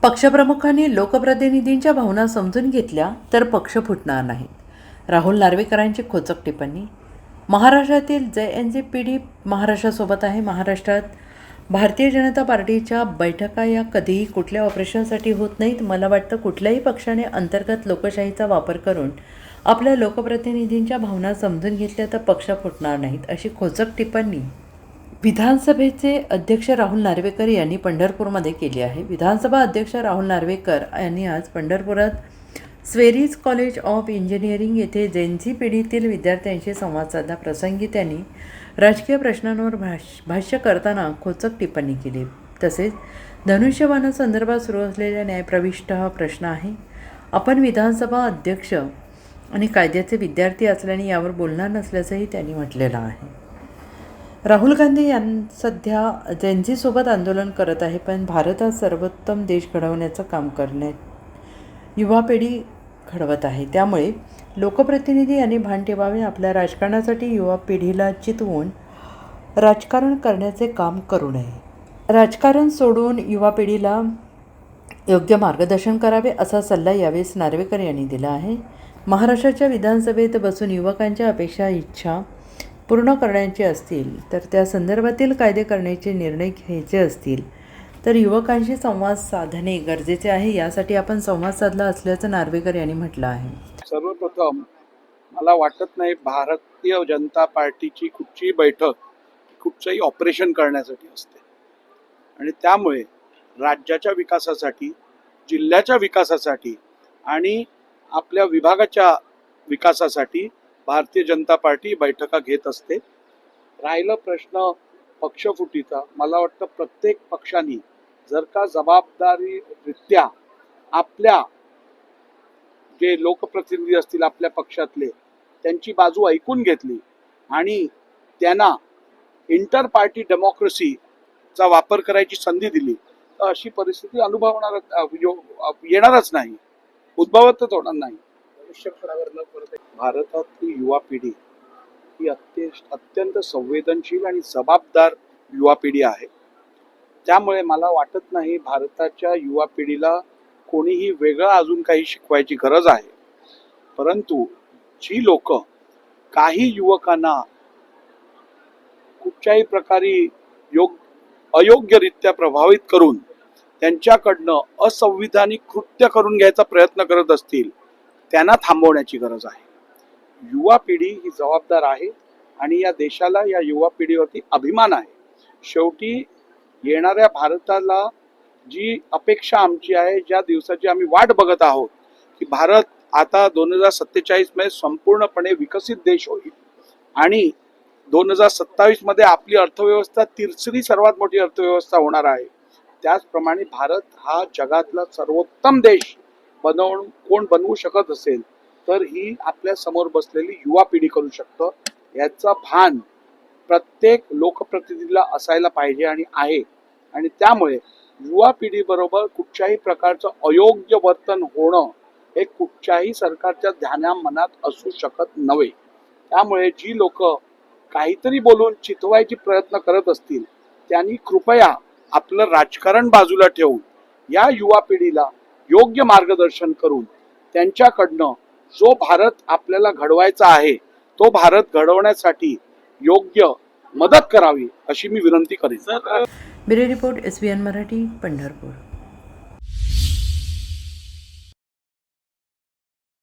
पक्षप्रमुखांनी लोकप्रतिनिधींच्या भावना समजून घेतल्या तर पक्ष फुटणार नाहीत. राहुल नार्वेकरांची खोचक टिप्पणी. महाराष्ट्रातील JNZ-PD महाराष्ट्रासोबत आहे. महाराष्ट्रात भारतीय जनता पार्टीच्या बैठका या कधीही कुठल्या ऑपरेशनसाठी होत नाहीत. मला वाटतं कुठल्याही पक्षाने अंतर्गत लोकशाहीचा वापर करून आपल्या लोकप्रतिनिधींच्या भावना समजून घेतल्या तर पक्ष फुटणार नाहीत, अशी खोचक टिप्पणी विधानसभेचे अध्यक्ष राहुल नार्वेकर यांनी पंढरपूरमध्ये केली आहे. विधानसभा अध्यक्ष राहुल नार्वेकर यांनी आज पंढरपुरात स्वेरिज कॉलेज ऑफ इंजिनिअरिंग येथे जेनझी पिढीतील विद्यार्थ्यांशी संवाद साधला. प्रसंगी त्यांनी राजकीय प्रश्नांवर भाष्य करताना खोचक टिप्पणी केली. तसेच धनुष्यबाणासंदर्भात सुरू असलेल्या न्यायप्रविष्ट हा प्रश्न आहे. आपण विधानसभा अध्यक्ष आणि कायद्याचे विद्यार्थी असल्याने यावर बोलणार नसल्याचंही त्यांनी म्हटलेलं आहे. राहुल गांधी सध्या जेनझीसोबत आंदोलन करत आहे, पण भारतात सर्वोत्तम देश घडवण्याचं काम करण्यात युवा पिढी घडवत आहे. त्यामुळे लोकप्रतिनिधी यांनी भान ठेवावे. आपल्या राजकारणासाठी युवा पिढीला चितवून राजकारण करण्याचे काम करू नये. राजकारण सोडून युवा पिढीला योग्य मार्गदर्शन करावे, असा सल्ला यावेळेस नार्वेकर यांनी दिला आहे. महाराष्ट्राच्या विधानसभेत बसून युवकांच्या अपेक्षा इच्छा पूर्ण करण्याचे असतील तर त्या संदर्भातील कायदे करण्याचे निर्णय घ्यायचे असतील तर युवकांशी संवाद साधणे गरजेचे आहे. यासाठी आपण संवाद साधला असल्याचं नार्वेकर यांनी म्हटलं आहे. सर्वप्रथम मला वाटत नाही भारतीय जनता पार्टीची कुठची बैठक कुठचंही ऑपरेशन करण्यासाठी असते आणि त्यामुळे राज्याच्या विकासासाठी, जिल्ह्याच्या विकासासाठी आणि आपल्या विभागाच्या विकासासाठी भारतीय जनता पार्टी बैठका घेत असते. राहिलं प्रश्न पक्षफुटीचा, मला वाटतं प्रत्येक पक्षाने जर का जबाबदारीरित्या आपल्या जे लोकप्रतिनिधी असतील आपल्या पक्षातले त्यांची बाजू ऐकून घेतली आणि त्यांना इंटर पार्टी डेमोक्रेसीचा वापर करायची संधी दिली तर अशी परिस्थिती येणारच नाही, उद्भवतच होणार नाही. भारतातली युवा पिढी ही अत्यंत संवेदनशील आणि जबाबदार युवा पिढी आहे. त्यामुळे मला वाटत नाही भारताच्या युवा पिढीला कोणीही वेगळं अजून काही शिकवायची गरज आहे. परंतु जी लोक काही युवकांना कुठच्याही प्रकारे अयोग्यरित्या प्रभावित करून त्यांच्याकडनं असंविधानिक कृत्य करून घ्यायचा प्रयत्न करत असतील त्यांना थांबवण्याची गरज आहे. युवा पिढी ही जबाबदार आहे आणि या देशाला या युवा पिढीवरती अभिमान आहे. शेवटी येणाऱ्या भारताला जी अपेक्षा आमची आहे, ज्या दिवसाची आम्ही वाट बघत आहोत की भारत आता 2047 मध्ये संपूर्णपणे विकसित देश होईल आणि 2027 मध्ये आपली अर्थव्यवस्था तिसरी सर्वात मोठी अर्थव्यवस्था होणार आहे. त्याचप्रमाणे भारत हा जगातला सर्वोत्तम देश कोण बनवू शकत असेल तर ही आपल्या समोर बसलेली युवा पिढी करू शकतं. याचं भान प्रत्येक लोकप्रतिनिधीला असायला पाहिजे आणि आहे. आणि त्यामुळे युवा पिढीबरोबर कुठच्याही प्रकारचं अयोग्य वर्तन होणं हे कुठच्याही सरकारच्या ध्यानामनात असू शकत नव्हे. त्यामुळे जी लोक काहीतरी बोलून चितवायची प्रयत्न करत असतील त्यांनी कृपया आपलं राजकारण बाजूला ठेवून या युवा पिढीला योग्य मार्गदर्शन करून त्यांच्याकडनं जो भारत आपल्याला घडवायचा आहे तो भारत घडवण्यासाठी योग्य मदत करावी अशी मी विनंती करेन. Bureau report SBN Marathi, Pandharpur.